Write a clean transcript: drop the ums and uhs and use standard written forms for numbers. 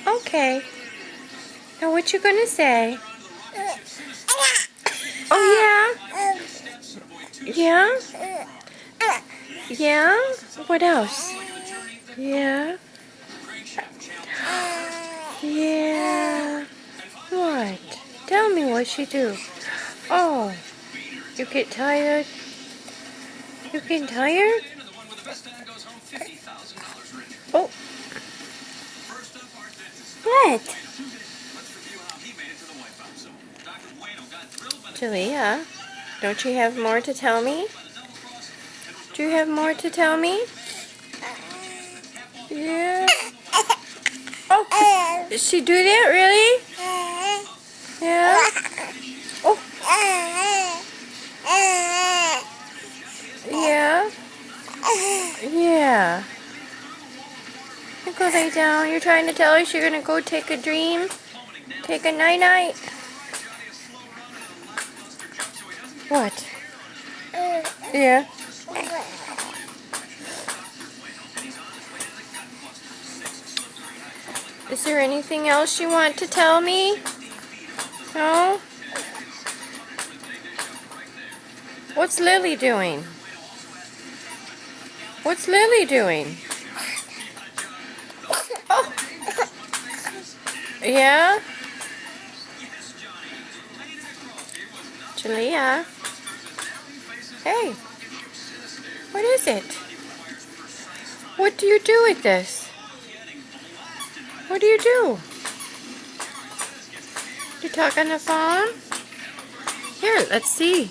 Okay. Now what you gonna say? Oh yeah? Yeah? Yeah? What else? Yeah? Yeah. What? Tell me what she do. Oh, you get tired? You getting tired? Oh. What? Jalea, don't you have more to tell me? Do you have more to tell me? Yeah. Oh, did she do that really? Yeah. Oh. Yeah. Yeah. You go lay down. You're trying to tell us you're gonna go take a dream? Take a night-night? What? Yeah. Is there anything else you want to tell me? No? What's Lily doing? What's Lily doing? Oh. Yeah? Jalea? Hey. What is it? What do you do with this? What do you do? You talk on the phone? Here, let's see.